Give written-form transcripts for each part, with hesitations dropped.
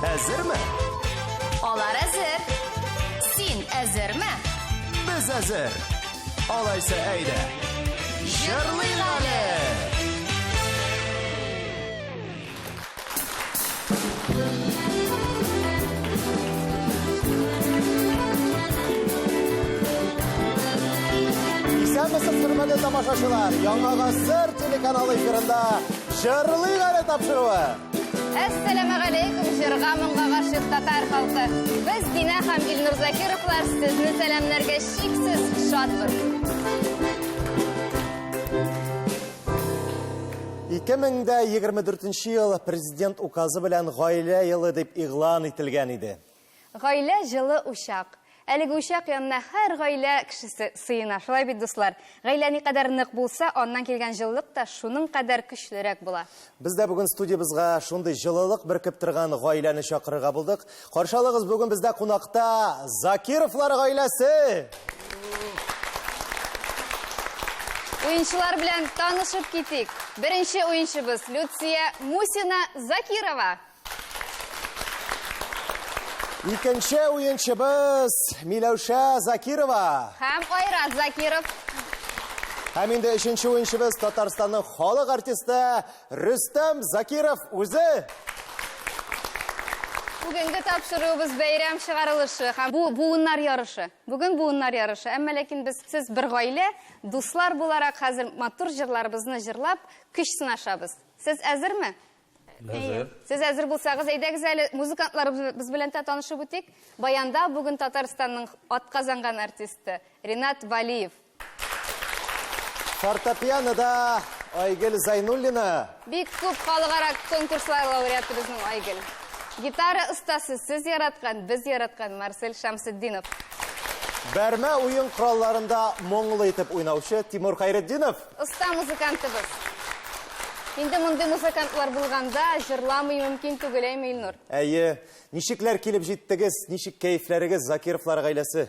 әзерме? Алар әзер. Син әзерме? Без әзер. Алайса әйдә. Җырлыйк әле! Исәнмесез, хөрмәтле тамашачылар, Яңа гасыр телеканалы эфирында Җырлыйк әле тапшыруы. Әссәламәгаләйкүм, җырга моңга гашык татар халкы. Без Динә һәм Илнур Закировлар сезне сәламләргә шиксез шатбыз. 2024 ел президент указы белән гаилә елы дип игълан ителгән иде. Гаилә җылы учак. Әлеге учак янына һәр гаилә кешесе сыена. Шулай бит, дуслар. Гаилә никадәр нык булса, аннан килгән җылылык та шуның кадәр көчлерәк була. Без дә бүген студиябызга шундый җылылык беркеп торган гаиләне чакырырга булдык. Каршылыгыз бүген бездә кунакта Закировлар гаиләсе. Уенчылар белән танышып китик. Беренче уенчыбыз Люция Мусина Закирова. Икенче уенчыбыз Миләүшә Закирова. Һәм Айрат Закиров. Һәм инде өченче уенчыбыз Татарстанның халык артисты Рөстәм Закиров үзе. Бүгенге тапшыруыбыз бәйрәм чыгарылышы һәм бу буыннар ярышы. Бүген буыннар ярышы. Әмма ләкин без сез бер гаилә, дуслар буларак хәзер матур җырларыбызны җырлап, көч сынашабыз. Сез әзерме? Әзер. Сез әзер булсагыз, әйдәгез әле музыкантларыбыз белән танышып үтик. Баянда бүген Татарстанның атказанган артисты Ринат Валиев. Фортепианода Айгөл Зайнуллина. Бик күп халыкара конкурслар лауреаты безнең Айгөл. Гитара остасы сез яраткан, без яраткан Марсель Шамсетдинов. Бәрмә уен коралларында моңлы итеп уйнаучы Тимур Хайретдинов. Оста музыкантыбыз. Инде мондай музыкантлар булганда җырламый мөмкин түгел, әйме Илнур? Әйе, ничекләр килеп җиттегез, ничек кәефләрегез Закировлар гаиләсе?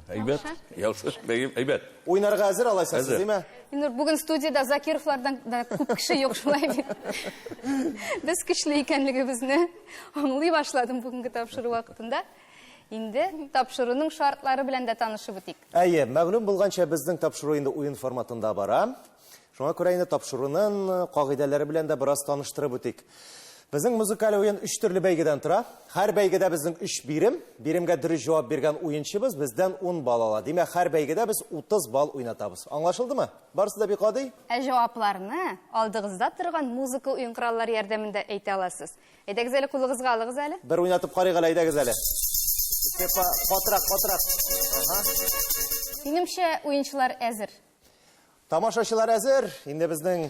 Әйбәт. Яхшы, әйбәт. Уйнарга әзер алайсыз, Әзер. димә? Илнур, бүген студияда Закировлардан да күп кеше юк, шулай бит. Без көчле икәнлегебезне аңлый башладым бүгенге тапшыру вакытында. Инде тапшыруның шартлары белән дә танышып үтик. Әйе, мәгълүм булганча безнең тапшыру инде уен форматында бара. Шуңа күрә инде тапшыруның кагыйдәләре белән дә бераз таныштырып үтик. Безнең музыкаль уен 3 төрле бәйгедән тора. Һәр бәйгедә безнең 3 бирем. Биремгә дөрес җавап биргән уенчыбыз бездән 10 балл ала. Димәк, һәр бәйгедә без 30 балл уйнатабыз. Аңлашылдымы? Барысы да бик гади. Җавапларны алдыгызда торган музыка уен кораллары ярдәмендә әйтә аласыз. Әйдәгез әле кулыгызга алыгыз әле. Бер уйнатып карыйк әле, әйдәгез әле. Катрак. Ага. Минемчә, уенчылар әзер. Тамашачылар әзер. Инде безнең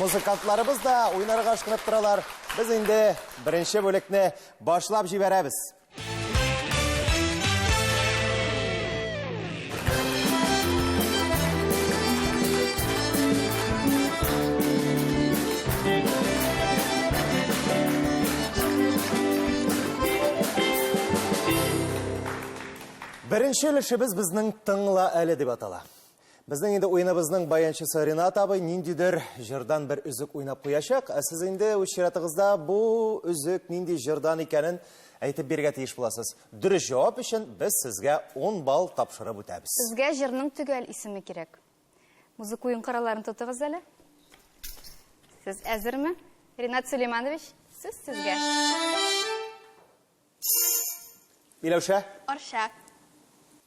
музыкантларыбыз да уйнарга ашкынып торалар. Без инде беренче бүлекне башлап җибәрәбез. Беренче өлешебез безнең тыңла әле дип атала. Безнең инде уеныбызның баянчысы Ринат абый ниндидер җырдан бер үзек уйнап куячак. Ә сез инде үз чиратыгызда бу үзек нинди җырдан икәнен әйтеп бирергә тиеш буласыз. Дөрес җавап өчен без сезгә 10 балл тапшырып үтәбез. Сезгә җырның төгәл исеме кирәк. Музыка уен коралларын тотыгыз әле. Сез әзерме? Ринат Сулейманович, сез сезгә. Миләүшә, Арша.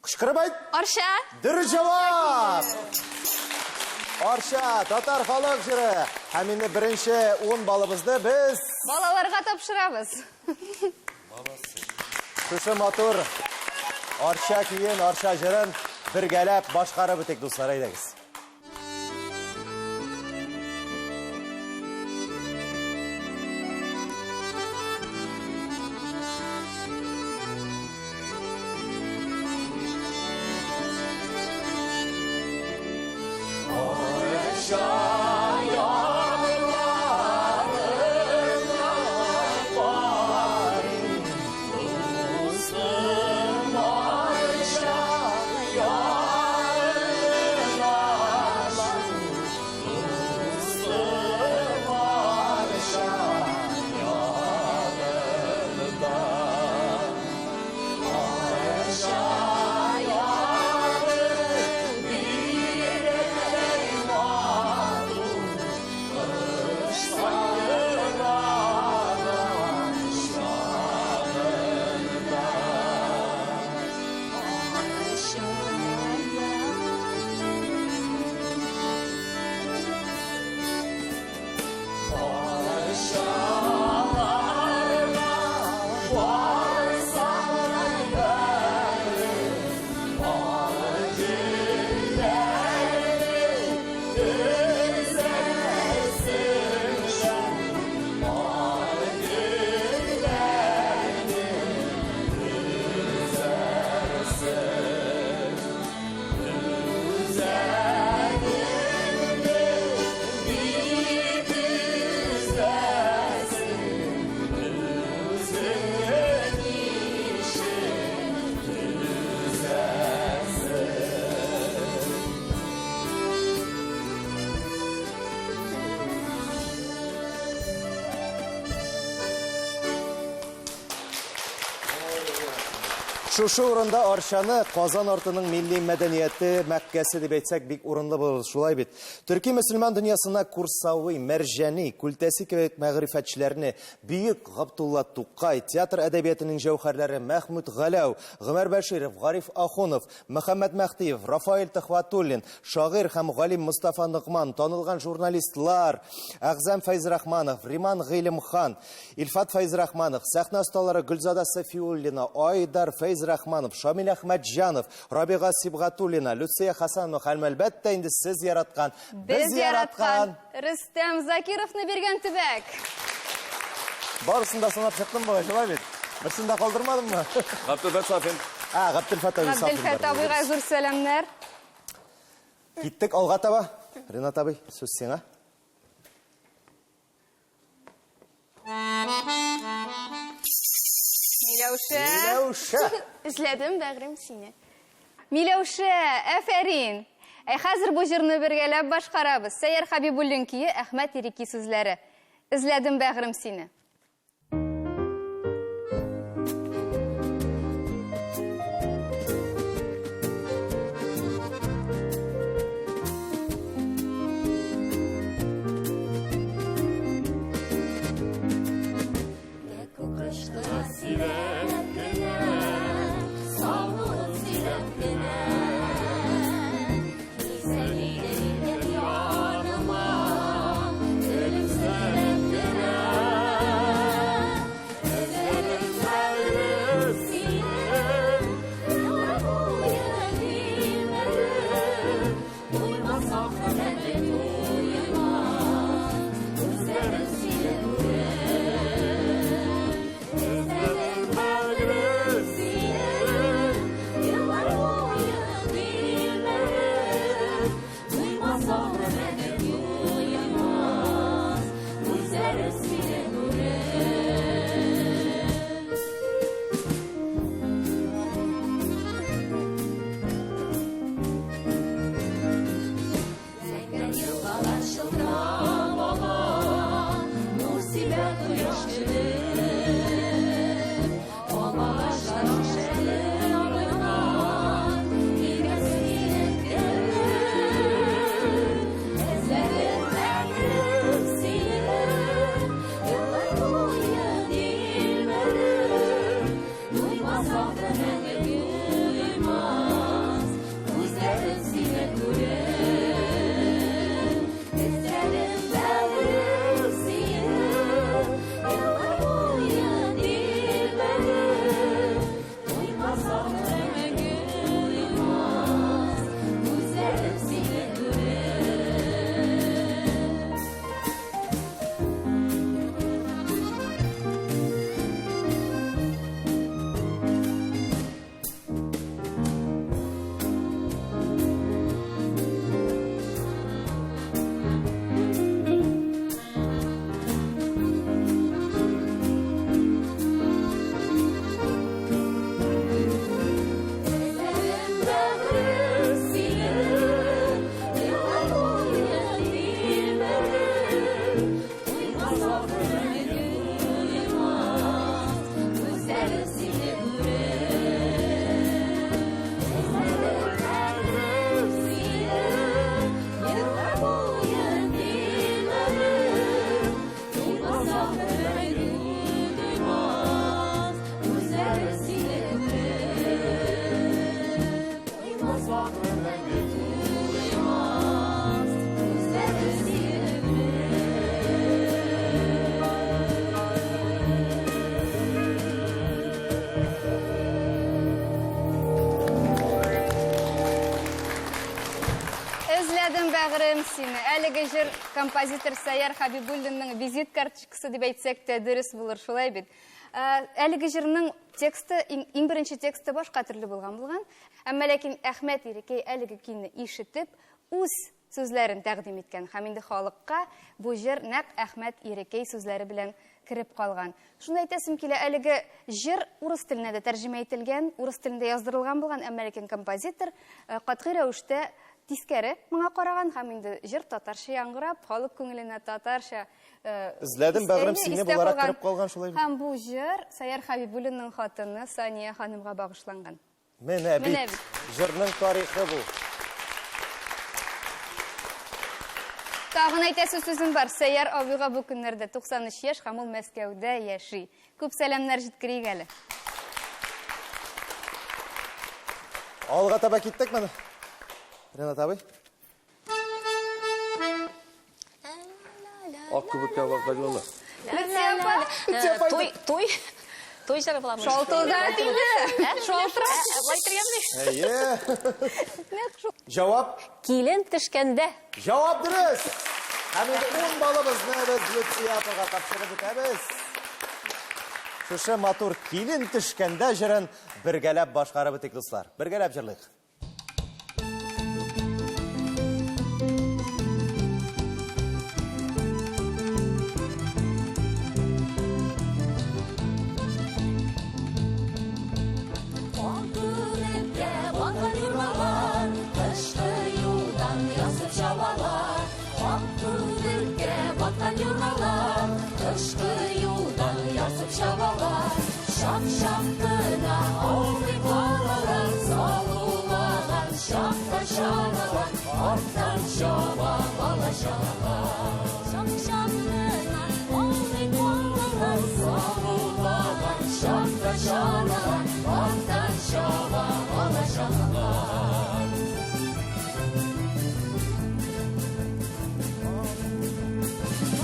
кычкырып әйт. Арша. Дөрес җавап! Арша, татар халык җыры. Һәм инде беренче 10 баллыбызды без Балаларга тапшырабыз. шушы матур Арша киен, Арша җырын бергәләп башкарып үтик, дуслар, әйдәгез. Шушы урында Арчаны Казан артының милли мәдәнияте мәккәсе дип әйтсәк бик урынлы булыр, шулай бит. Төрки мөселман дөньясына Курсавый, Мәрҗәни, Күлтәси кебек мәгърифәтчеләрне Бөек Габдулла Тукай, театр әдәбиятының җәүһәрләре Мәхмүд Галәү, Гомәр Бәширов, Гариф Ахунов, Мөхәммәд Мәхтиев, Рафаэль Төхвәтуллин, шагыйрь һәм галим Мустафа Ныгман, танылган журналистлар Әгъзәм Фәйзрахманов, Риман Гыйлемхан, Илфат Фәйзрахманов, сәхнә осталары Гөлзада Сафиуллина, Айдар Фәйзрахманов, Шамил Әхмәтҗанов, Рабига Сибгатуллина, Люция Хасанова, һәм әлбәттә инде сез яраткан, без яраткан Рөстәм Закировны биргән төбәк. Барысын да санап чыктым бугай, шулай бит. Берсен дә калдырмадыммы? Габдулфат Сафин. Габделфат абый Сафин. Габделфат абыйга зур сәламнәр. Киттек алга таба. Ринат абый, сүз сиңа. Миләүшә. Эзләдем, бәгърем сине. Миләүшә, афәрин. Хәзер бу җырны бергәләп башкарабыз. Сәйяр Хәбибуллин кие, Әхмәт Ирики сүзләре. Эзләдем, бәгърем сине. Бәгърем сине. Әлеге җыр композитор Сәйяр Хәбибуллинның визит карточкасы дип әйтсәк тә дөрес булыр, шулай бит. Әлеге җырның тексты, иң беренче тексты башка төрле булган. Әмма ләкин Әхмәт Ирекәй әлеге көйне ишетеп, үз сүзләрен тәкъдим иткән. Һәм инде халыкка бу җыр нәкъ Әхмәт Ирекәй сүзләре белән кирип калган. Шуны әйтәсем килә, әлеге җыр урыс теленә дә тәрҗемә ителгән, урыс телендә яздырылган булган, әмма ләкин композитор катгый рәвештә тискәре моңа караган һәм инде җыр татарча яңгырап, халык күңеленә татарча Эзләдем, бәгърем, сине буларак кереп калган шулай. Һәм бу җыр Саяр Хәбибуллинның хатыны Сания ханымга багышланган. Менә бит. Җырның тарихы бу. Тагын әйтәсе сүзем бар. Саяр абыйга бу көннәрдә 93 яшь һәм ул Мәскәүдә яши. Күп сәламнәр җиткерик әле. Алга таба киттек менә. Ренат абый. Ак күбеккә вакытлы. Той жары буламы? Шалтылдат инде. Шалтырат. Җавап. Килен төшкәндә. Җавап дөрес. Һәм инде 10 балыбызны без Лүция апага тапшырып үтәбез. Шушы матур килен төшкәндә җырын бергәләп башкарып үтик, дуслар. Бергәләп җырлыйк. Şapşapkına oğlu bağlalar, salulagan şapka şalalar, ortadan şova balaşalar. Şapşapkına oğlu bağlalar, salulagan şapka şalalar, ortadan şova balaşalar.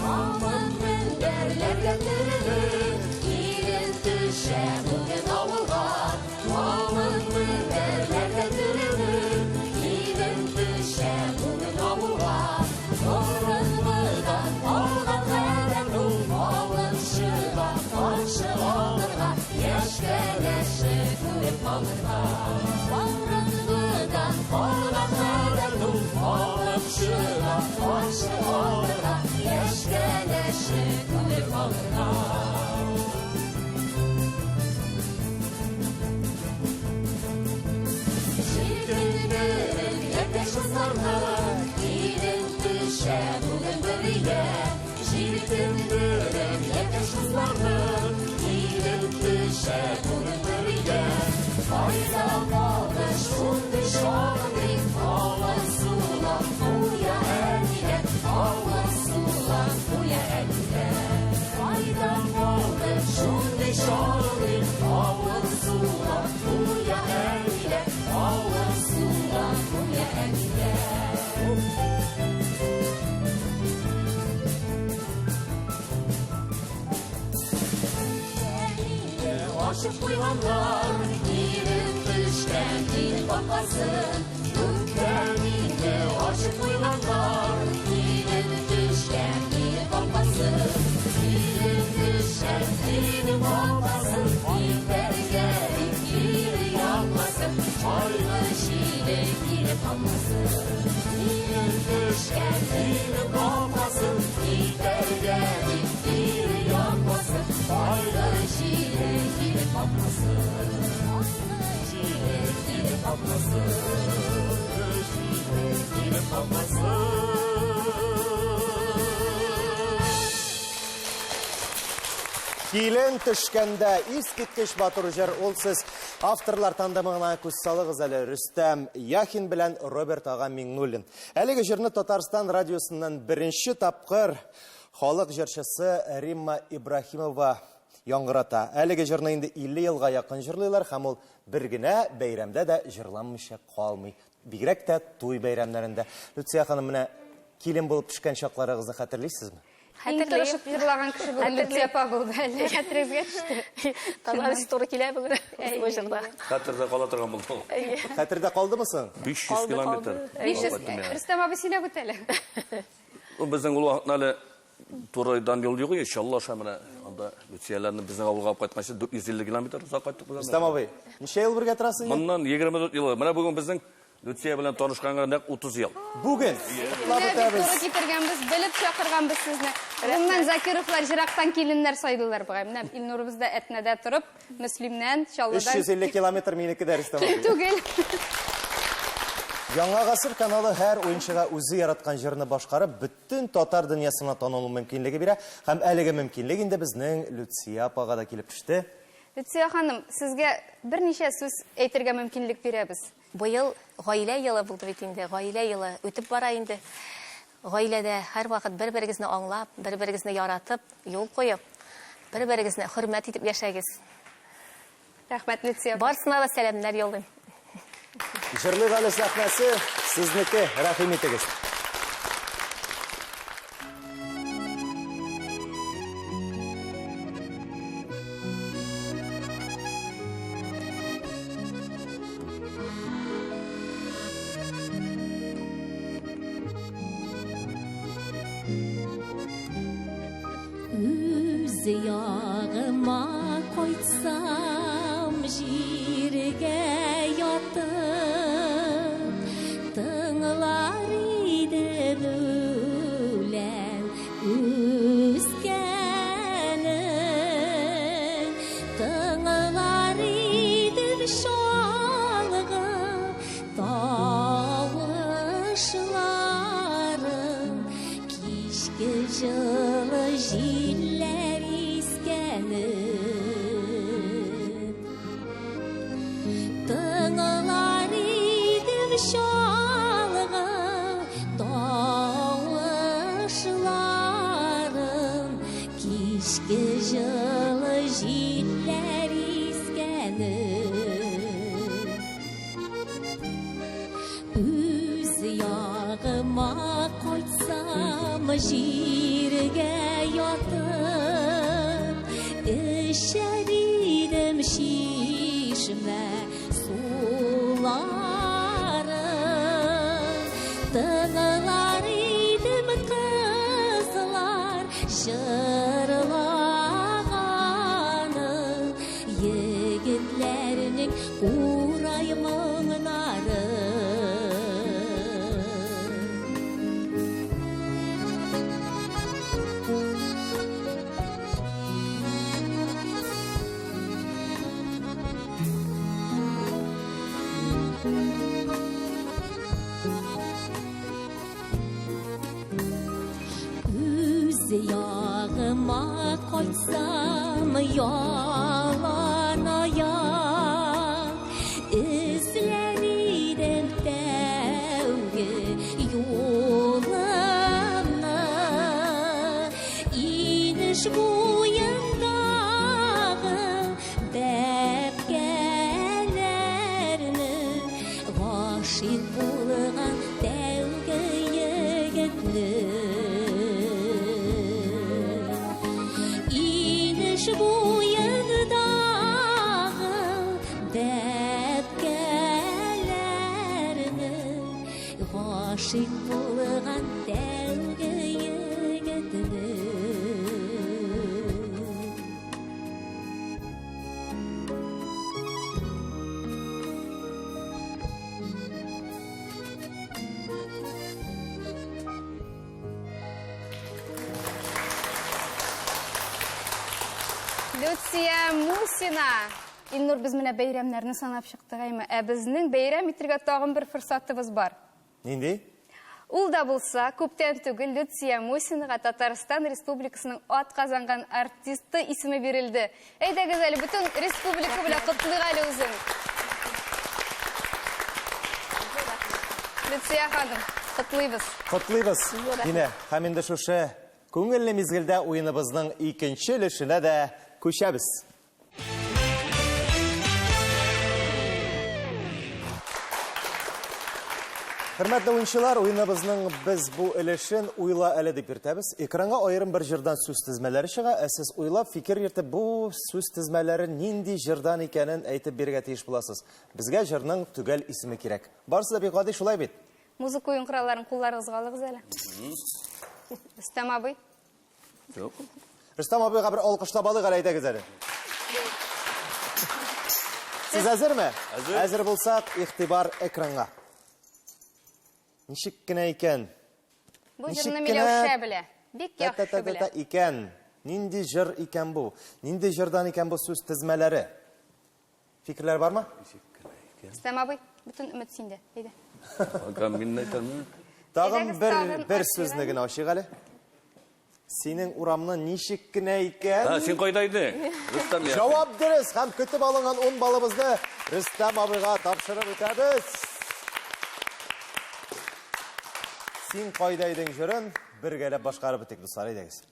Aman benderler getirir, düşe bugün avulga, malın münderler getirir. Gidin düşe bugün avulga, Torunludan algan kadar malın şıga, karşı alırga, yeşkeleşi kuyup alırga. Torunludan algan kadar malın şıga, karşı alırga, yeşkeleşi kuyup alırga. Gidin düşe bugün biriye, Jiritin bürün yeteş kızlarım. Gidin düşe bugün biriye, fayda kalmış şundu şanlık. Alın sulan buya eline, alın sulan buya eline. Fayda kalmış şundu şanlık. Alın sulan buya eline, alın sulan buya eline. Aşık uyuyanlar, girin düşten dil bakasın. Dükkaninde aşık uyuyanlar, girin düşten dil bakasın. Girin düşten dil bakasın, gider gelip giri yanmasın. Çaylı şile girip almasın. Girin düşten dil bakasın, gider gelip giri yanmasın. Çaylı şile girip almasın. Şile girip almasın. Şile girip almasın. Килен төшкәндә искиткеч батыр җыр ул сез авторлар тандымына күз салыгыз әле. Рөстәм Яхин белән Роберт ага Миңнуллин. Әлеге җырны Татарстан радиосыннан беренче тапкыр халык җырчысы Римма Ибрахимова яңгырата. Әлеге җырны инде 50 елга якын җырлыйлар һәм ул бер генә бәйрәмдә дә җырланмыйча калмый. Бигрәк тә туй бәйрәмнәрендә. Лүция ханым, менә килен булып пешкән чакларыгызны хәтерлисезме? Хәтерләшеп җырлаган кеше бүген Лүция апа булды. Әле хәтерегезгә төште. Товарищ туры килә бүген. Бу җырда. Хәтердә кала торган булды. Хәтердә калдымы соң? 500 километр. 500. Рөстәм абый сөйләп үт әле. Безнең ул вакытны әле турыдан юл юк, иншалла, шамына. Анда Лүцияләрне безнең авылга алып кайтканчы 450 километр узак кайттык без. Рөстәм абый, ничә ел бергә торасыз? Моннан 24 ел. Менә бүген безнең Лүция белән танышканга нәкъ 30 ел. Бүген. Туры китергәнбез, белеп чакырганбыз сезне. Рәхмәт Закировлар җирактан киленнәр сайдылар буга. Менә Илнурыбызда Әтнәдә торып, Мөслимнән, Чаллыдан 350 километр минеке дә, Рөстәм абый. түгел. Яңа ғасыр каналы һәр ойыншыға үзе яраткан җырны башкарып, бөтен татар дөньясына танылу мөмкинлеге бирә, һәм әлеге мөмкинлек инде безнең Люция апага да килеп төште. Люция ханым, сезгә берничә сүз әйтергә мөмкинлек бирәбез. Быел гаилә елы булды бит инде. Гаилә елы үтеп бара инде. Гаиләдә һәр вакыт бер-берегезне аңлап, бер-берегезне яратып, юл куеп, бер-берегезне хөрмәт итеп яшәгез. Рәхмәт, Люция. Барсына да сәламнәр юллыйм. Җырлый ганы сәхнәсе сезнеке, рәхим итегез. Үз ягыма кайтсам җиргә ятып, тыңлар идем үлән үскәнен, тыңлар идем шалгы тавышларын, кичке җылы җилләр искәнен. Тыңлар идем шалгы тавышларын, кичке җылы җилләр искәнен. Үз ягыма кайтсам җиргә ятып, эчәр идем чишмә суларын, тыңлар идем кызлар җырлаганын, егетләрнең урай моңнарын. Үз ягыма кайтсам ялан аяк, эзләр идем тәүге юлымны, инеш буендагы бәбкәләрне, гашыйк булган тәүге егетне. Инеш буендагы бәбкәләрне, гашыйк булган тәүге егетне. Люция Мусина. Илнур, без менә бәйрәмнәрне санап чыктык әйме. Ә безнең бәйрәм итәргә тагын бер форсатыбыз бар. Нинди? Ул да булса, күптән түгел Люция Мусинага Татарстан Республикасының атказанган артисты исеме бирелде. Әйдәгез әле бөтен республика белән котлыйк әле үзен. Люция ханым, котлыйбыз. Котлыйбыз. Динә, һәм инде шушы күңелле мизгелдә уеныбызның икенче өлешенә дә күчәбез. Хөрмәтле уенчылар, уеныбызның без бу өлешен уйла әле дип йөртәбез. Экранга аерым бер җырдан сүз тезмәләре чыга, ә сез уйлап фикер йөртеп бу сүз тезмәләре нинди җырдан икәнен әйтеп бирергә тиеш буласыз. Безгә җырның төгәл исеме кирәк. Барысы да бик гади, шулай бит. Музыка уен коралларын кулларыгызга алыгыз әле. Рөстәм абый. Yok. Рөстәм абыйга бер алкышлап алыйк әле, әйдәгез әле. Сез әзерме? Әзер. Әзер булсак, игътибар экранга. Ничек кенә икән? Бу җырны Миләүшә белә. Бик яхшы белә. Икән. Нинди җыр икән бу? Нинди җырдан икән бу сүз тезмәләре? Фикерләр бармы? Рөстәм абый, бөтен өмет синдә. Әйдә. Ага, мен айтамын. Тағын Эдегіз бір тағын сөзіне генә ашыйк әле. Синең урамны ничек кенә икән? Сен кайда идең? Рустам я. Жавап дөрес һәм көтеп алынган 10 балыбызны Рөстәм абыйга тапшырып үтәбез. Син кайда идең җырын? Бергәләп башкарып битек дуслар идегез.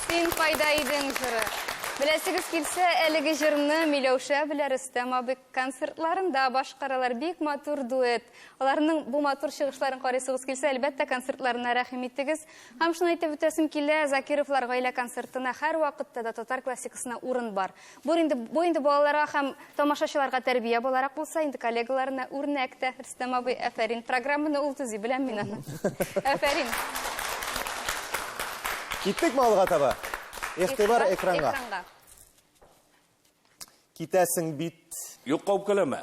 Син кайда идең җыры? Беләсегез килсә, әлеге җырны Миләүшә белән Рөстәм абый концертларында башкаралар, бик матур дуэт. Аларның бу матур чыгышларын карыйсыгыз килсә, әлбәттә концертларына рәхим итегез. Һәм шуны әйтеп үтәсем килә, Закировлар гаилә концертына һәр вакытта да татар классикасына урын бар. Бу инде балаларга һәм тамашачыларга тәрбия буларак булса, инде коллегаларына үрнәк тә. Рөстәм абый, афәрин. Программаны ул төзи беләм мин аны. Афәрин. Киттекме алга таба? Игътибар экранга. Китәсең бит. Юкка уп келеме.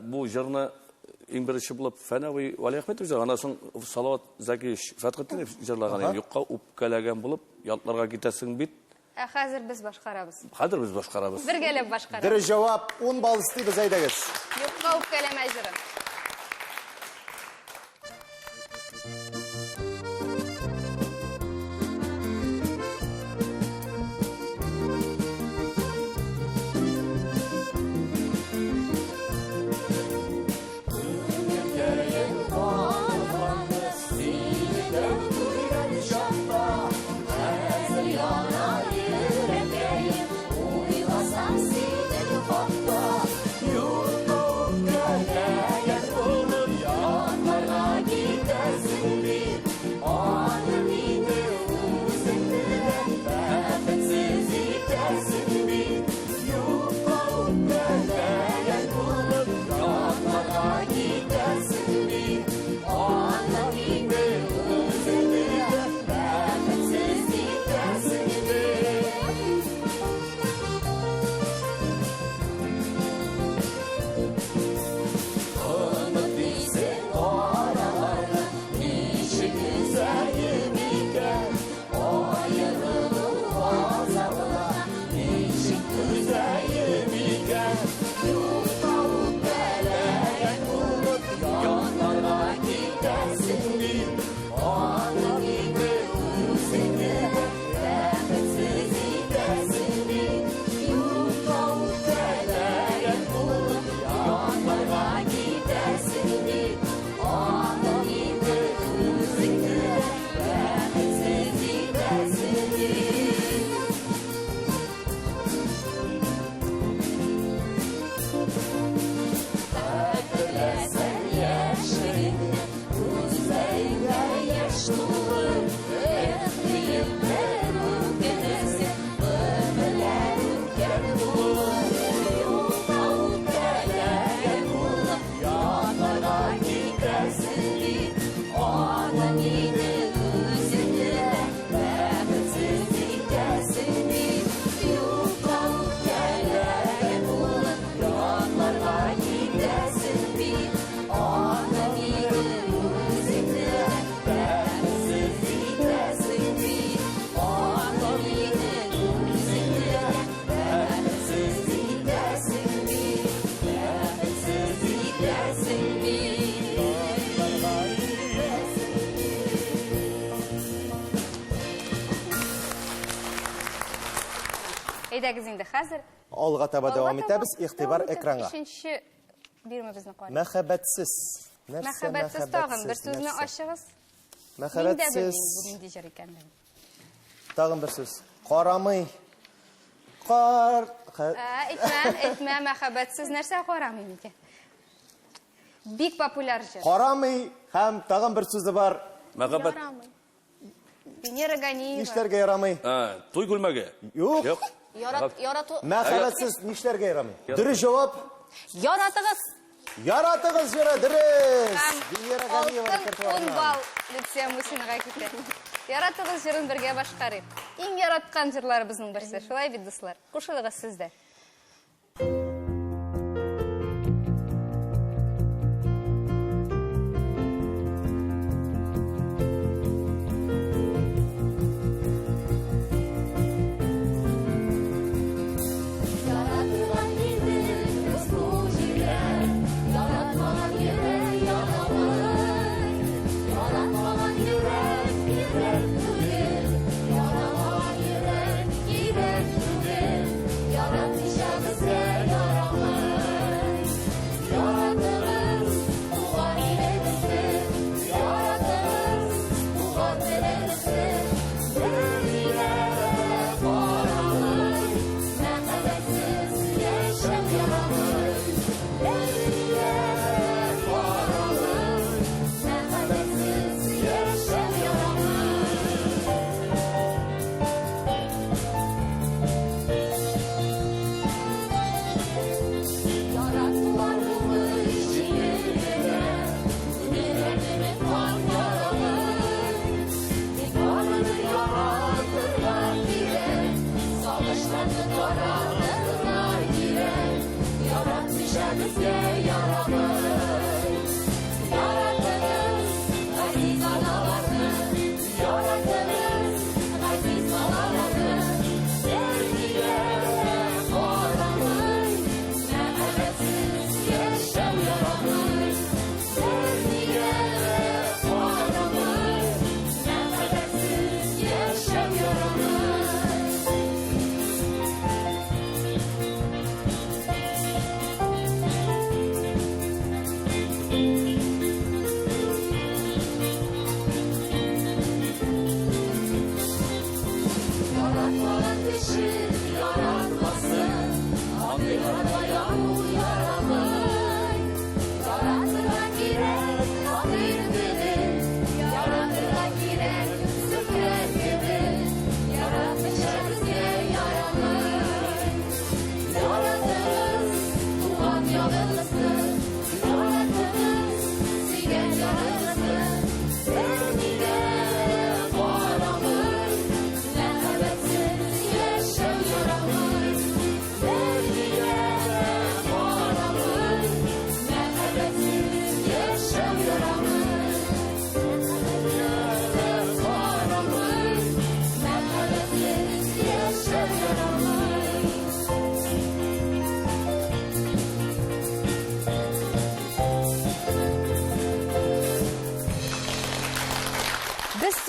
Бу җырны иң беренче булып Фәнәви Вали Әхмәтов җырлаган, аннан соң Салават Заки Фәтхетдинов җырлаган. Юкка уп келәгән булып, ятларга китәсең бит. Хәзер без башкарабыз. Хәзер без башкарабыз. Бергәләп башкарабыз. Дөрес җавап 10 балл истибез, әйдәгез. Юкка уп кәләмә җыры. Uylasam seni hatta, yolda Әйдәгез инде хәзер. Алга таба дәвам итәбез. Игътибар экранга. Икенче биремебезне карый. Мәхәббәтсез. Мәхәббәтсез тагын бер сүзне ачыгыз. Мәхәббәтсез. Бу нинди җыр икәнлеген. Тагын бер сүз. Карамый. Кар. Әйтмә, мәхәббәтсез нәрсә карамый микән? Бик популяр җыр. Карамый һәм тагын бер сүзе бар. Мәхәббәт. Венера Ганиева. Нишләргә ярамый? Туй күлмәге. Юк. Ярату. Мәхәббәтсез нишләргә ярамый? Дөрес җавап. Яратыгыз. Яратыгыз җыры дөрес. Венера Ганиева Алтын репертуарыннан. бал Люция Мусинага китә. Яратыгыз җырын бергә башкарыйк. Иң яраткан җырларыбызның берсе. Шулай бит, дуслар. Кушылыгыз сездә.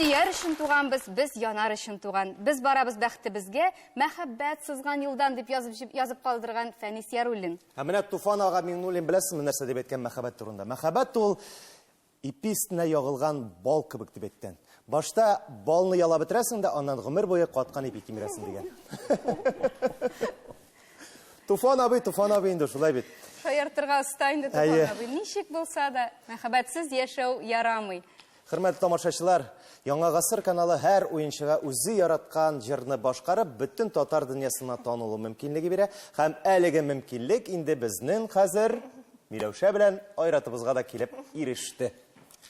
сөяр өчен туганбыз, без янар өчен туган. Без барабыз бәхтебезгә, мәхәббәт сызган юлдан дип язып калдырган Фәнис Яруллин. Менә Туфан ага Миңнуллин беләсезме нәрсә дип әйткән мәхәббәт турында? Мәхәббәт ул ипистенә ягылган бал кебек дип әйткән. Башта балны ялап бетерәсең дә, аннан гомер буе каткан ипи кимерәсең дигән. Туфан абый инде шулай бит. Шаяртырга оста инде Туфан абый. Ничек булса да, мәхәббәтсез яшәү ярамый. Хөрмәтле тамашачылар, Яңа гасыр каналы һәр уенчыга үзе яраткан җырны башкарып, бөтен татар дөньясына танылу мөмкинлеге бирә. Һәм әлеге мөмкинлек инде безнең хәзер Миләүшә белән Айратыбызга да килеп иреште.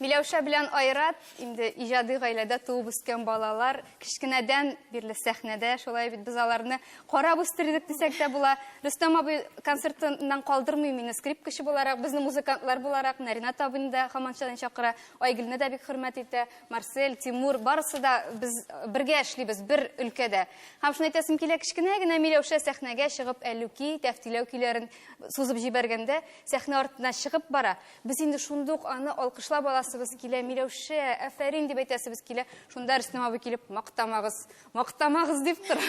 Миләүшә белән Айрат инде иҗади гаиләдә туып үскән балалар, кичкенәдән бирле сәхнәдә, шулай бит без аларны карап үстердек дисәк тә була. Рөстәм абый концертыннан калдырмый мине скрипкачы буларак, безнең музыкантлар буларак, Наринат абыйны да һаманчадан чакыра, Айгөлне дә бик хөрмәт итә, Марсель, Тимур, барысы да без бергә эшлибез, бер өлкәдә. Һәм шуны әйтәсем килә, кичкенә генә Миләүшә сәхнәгә чыгып, әлүки, тәфтиләү көйләрен сузып җибәргәндә, сәхнә артына чыгып бара. Без инде шундук аны алкышлап аласыбыз килә, Миләүшә, афәрин дип әйтәсебез килә. Шунда Рөстәм абый килеп, мактамагыз дип тора.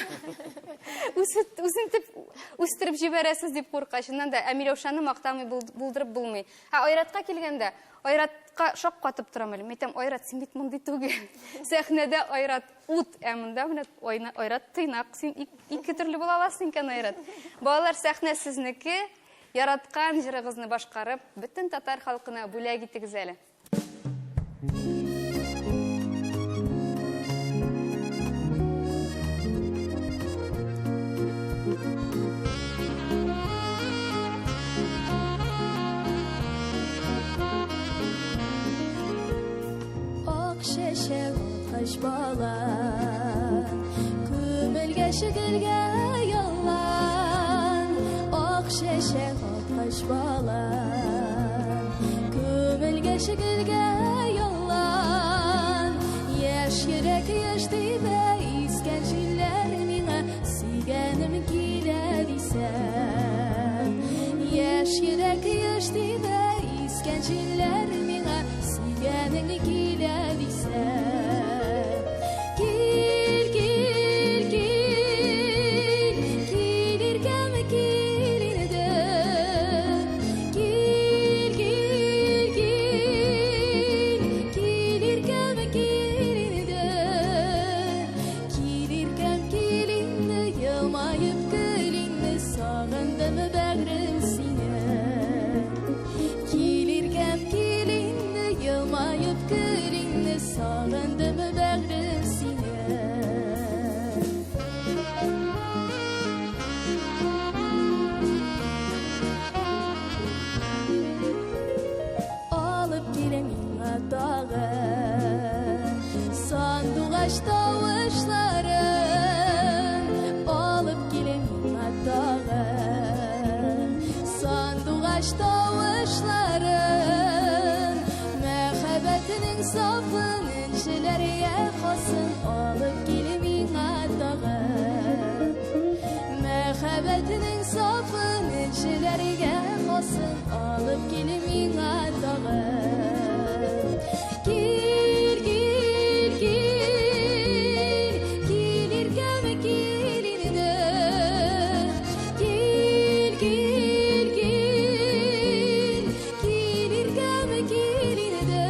Үстереп җибәрәсез дип куркачыннан да, Миләүшәне мактамый булдырып булмый. Айратка килгәндә, Айратка шок катып торам әле. Әйтәм, Айрат, син бит мондый түгел. Сәхнәдә Айрат ут, монда менә Айрат тыйнак, син ике төрле була аласың икән, Айрат. Балалар, сәхнә сезнеке, яраткан җырыгызны башкарып, бөтен татар халкына бүләк итегез әле. Kış bala, kömülge şıkılge yollan. Ok şeşe kış bala, kömülge şıkılge yollan. Yaş yürek yaş dibe, iskenciler mine, sigenim giler ise. Yaş yürek yaş dibe, iskenciler mine, sigenim giler ise. Məxəbətinin safın içləriyə xasın, alıp gelimin adağı. Gil, gil, gil, gilir gəmə gilinə. Gil, gil, gil, gilir gəmə gilinə.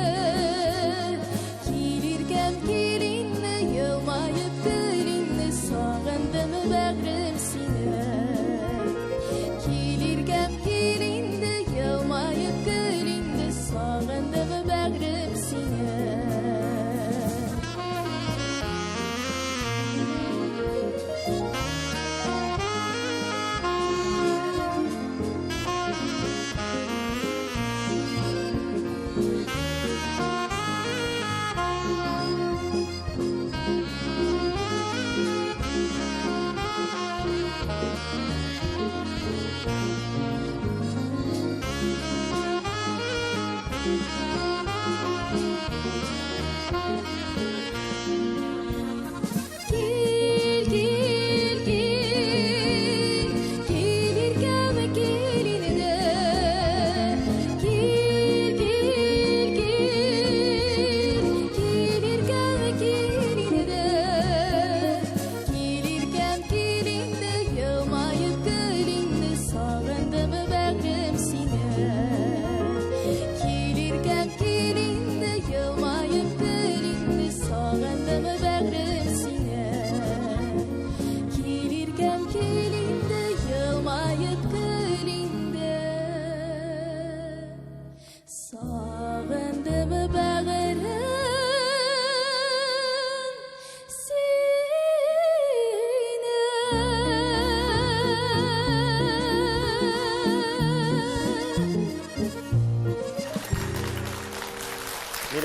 Gilir gəm gilinə, yılmayıp gülünə, sağındım bəğrim sinə. Kilir gəm kilində, yılmayıp gülündə, sağındım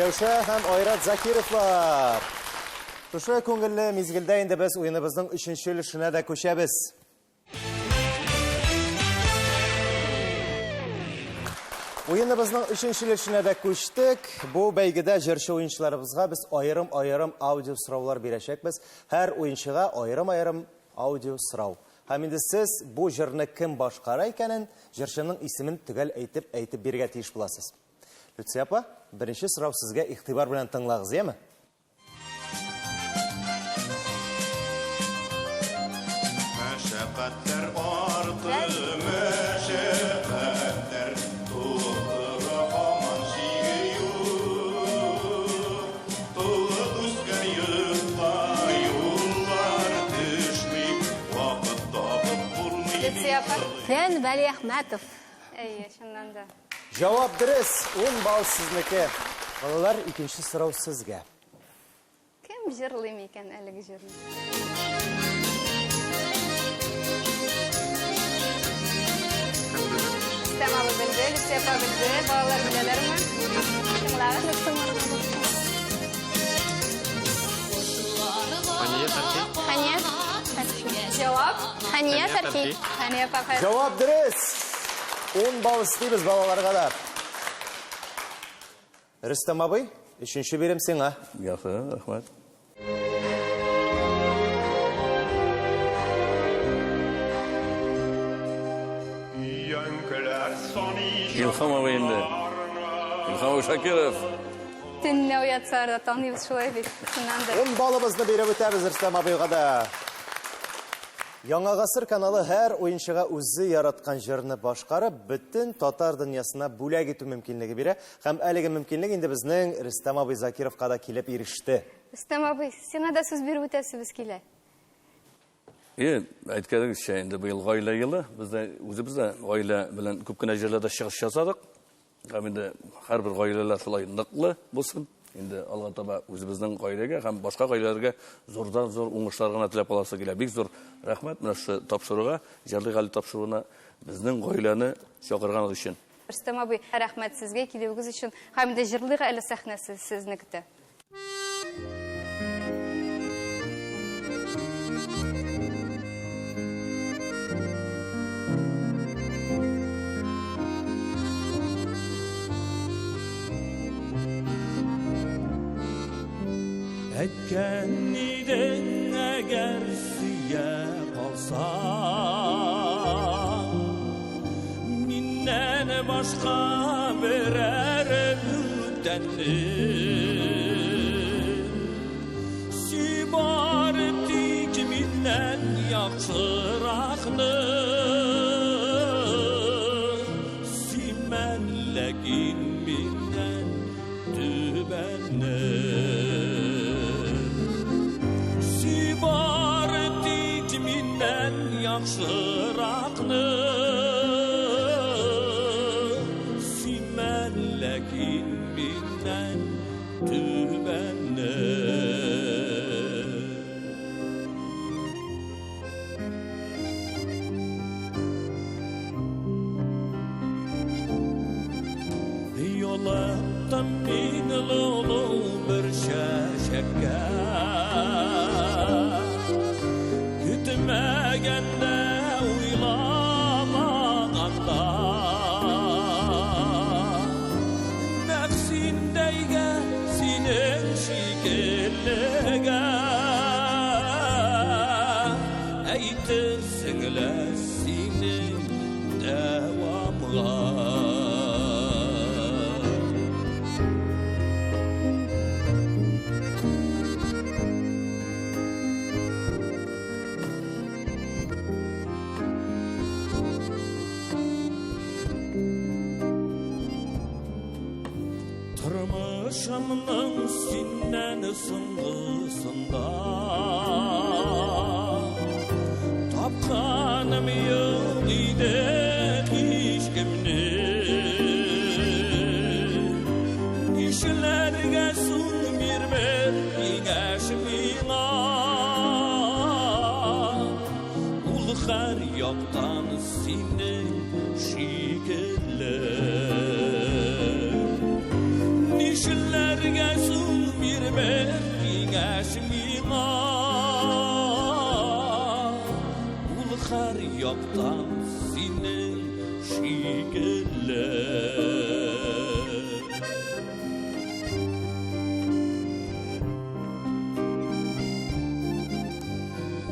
Миләүшә һәм Айрат Закировлар. Шушы күңелле мизгелдә инде без уеныбызның 3нче өлешенә дә күчәбез. Уеныбызның 3нче өлешенә дә күчтек. Бу бәйгедә җырчы уенчыларыбызга без аерым-аерым аудио сораулар бирәчәкбез. Һәр уенчыга аерым-аерым аудио сорау. Һәм инде сез бу җырны кем башкара икәнен, җырчының исемен төгәл әйтеп биргә тиеш буласыз. Лүтсә апа, беренче сорау сезгә игътибар белән тыңлагыз, яме? Мәшәкатьләр арты, мәшәкатьләр тулы һаман җигү. Тулы үскән йортта юллар төшми, вакыт табып булмый. Летсияпа. Фән Вәлиәхмәтов. Әйе, шуннан да. Җавап дөрес, 10 балл сезнеке. Балалар, икенче сорау сезгә. Кем җырлый микән әлеге җырны? Тәмамы белде, Летсияпа белде. Балалар беләләрме? Тыңлагыз. Хания. Җавап. Хания Тәртип. Хания апа. Җавап дөрес. 10 балл istəyimiz балаларга да. Рөстәм абый, 3нче бирем сиңа. Яхшы, рәхмәт. Янкеләр саны Илһам абый инде. Илһам Шакиров. Төнлә уятсалар да таныйбыз шулай бит. Шуннан да. 10 балыбызны биреп үтәбез Рөстәм абыйга да. Яңа гасыр каналы һәр уенчыга үзе яраткан җырны башкарып, бөтен татар дөньясына бүләк итү мөмкинлеге бирә. Һәм әлеге мөмкинлек инде безнең Рөстәм абый Закировка да килеп иреште. Рөстәм абый, сиңа да сүз биреп үтәсебез килә. Әйткәнегезчә, инде быел гаилә елы. Бездә үзебездә гаилә белән күп кенә җирләрдә чыгыш ясадык. Һәм инде һәрбер гаиләләр шулай ныклы булсын. Инде алга таба үзебезнең гаиләгә һәм башка гаиләләргә зурдан-зур уңышлар гына теләп аласы килә. Бик зур рәхмәт менә шу тапшыруга, Җырлый Гали тапшыруына безнең гаиләне чакырганыгыз өчен. Рөстәм абый, рәхмәт сезгә килүегез өчен. Һәм дә Җырлый Гали сәхнәсе сезне көтә. Әткән идең әгәр сөйә калса, миннән башка берәр бүтәнне сөй бары тик миннән яхшыракны сөймән ләкин миннән түбәнне Yaxşıraqны Süymən ləkin bindən Tübənni Yolaqdan min lulu bir şəşəkə Kütməyəndə uylamağanda Nəfsindəyge sinin şikilləgə Əytirsinlə sinin dəvamğa Turmuşumның sindən sыңғысында Tapqanım yox idi hiç kimni Nişlərgə sun bir ingəş mina Ul hər yoqdan sinin şikirlər Nişlərgə kengäş mila ul har yoktan seni şigeler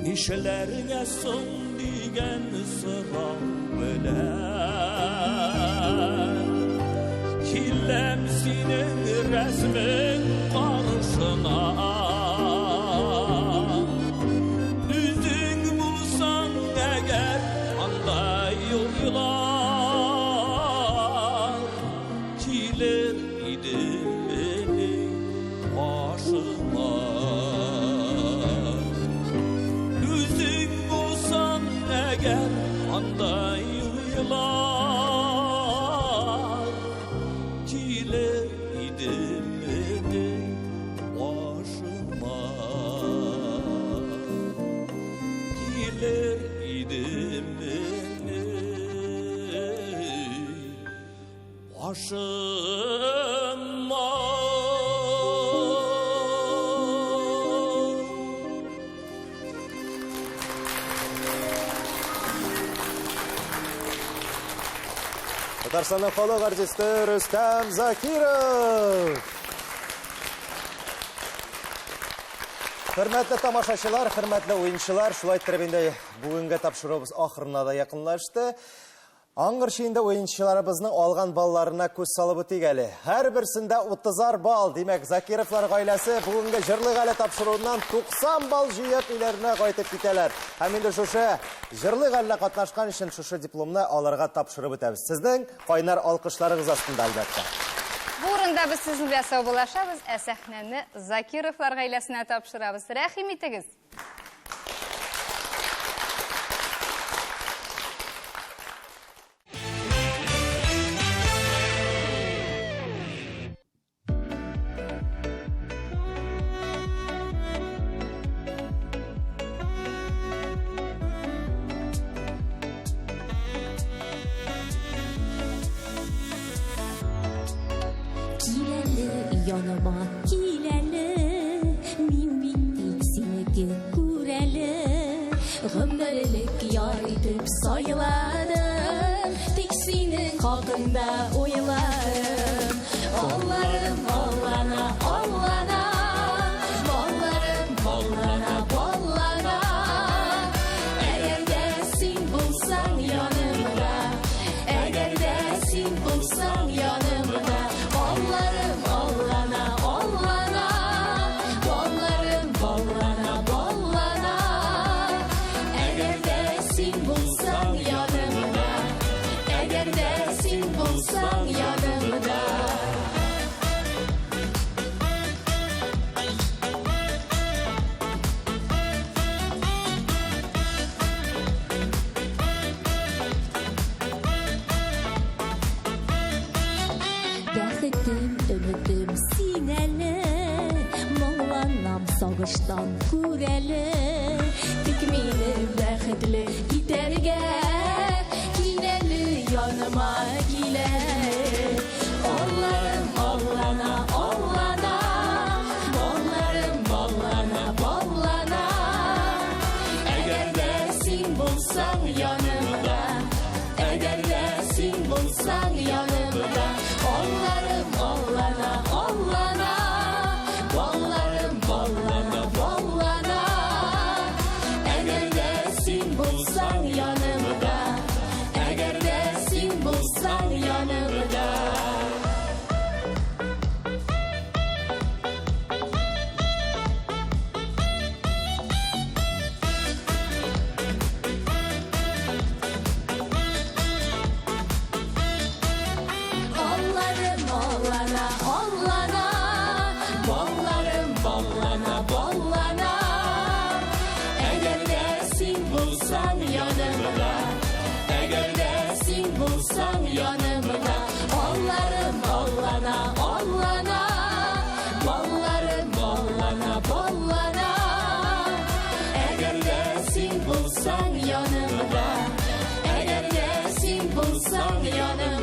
Nişelerine son digen sıram bilen Killem senin resmin karşına Üzün bulsan eğer anday oylar Kiler idim beni başıma Eğer anday yıllar Kiler idim beni başıma Kiler idim beni başıma Татарстанның халық артисті Рүстәм Закиров. Хөрмәтле тамашачылар, хөрмәтле уенчылар, шулай итеп инде бүгенге тапшыруыбыз ахырына да якынлашты. Аңгыр шиендә уенчыларыбызның алган балларына күз салып үтик әле. Һәр берсендә 30 балл, димәк, Закировлар гаиләсе бүгенге җырлык әле тапшыруыннан 90 балл җыеп иләренә кайтып китәләр. Һәм инде шушы җырлык әле катнашкан өчен шушы дипломны аларга тапшырып үтәбез. Сезнең кайнар алкышларыгыз астында әлбәттә. Бу урында без сезне белән саубуллашабыз, ә сәхнәне Закировлар гаиләсенә тапшырабыз. Рәхим итегез. Yanıma kileli, min bittik seni göreli. Ömürlük yar edip sayılarım, tek senin hakkında oylarım. Ballarım ballana, ballana, ballarım ballana, ballana. Eğer de sen bulsan yanımda, eğer de sen bulsan yanımda, ballarım ballana, ballana, ballarım ballana, ballana. Eğer de sen bulsan yanımda, eğer de sen bulsan yanımda. Бәхетім, үмітім синәлі, мұңланам сағыштан көрәлі. Тек мені бәхетлі етәргә, кинәлі яныма килә. Балларым баллана, баллана, балларым баллана, баллана. Әгәр дә син булсаң янымда, әгәр дә син булсаң янымда, ballarım ballana, ballana, ballarım ballana, ballana. Eğer de sen bulsan yanımda, eğer de sen bulsan yanımda. Ballarım ballana, ballana, ballarım ballana, ballana. Eğer de sen bulsan yanımda, eğer de sen bulsan yanımda, ballarım ballana, ballana, ballarım ballana, ballana. Eğer de sen bulsan yanımda, eğer de sen bulsan yanımda.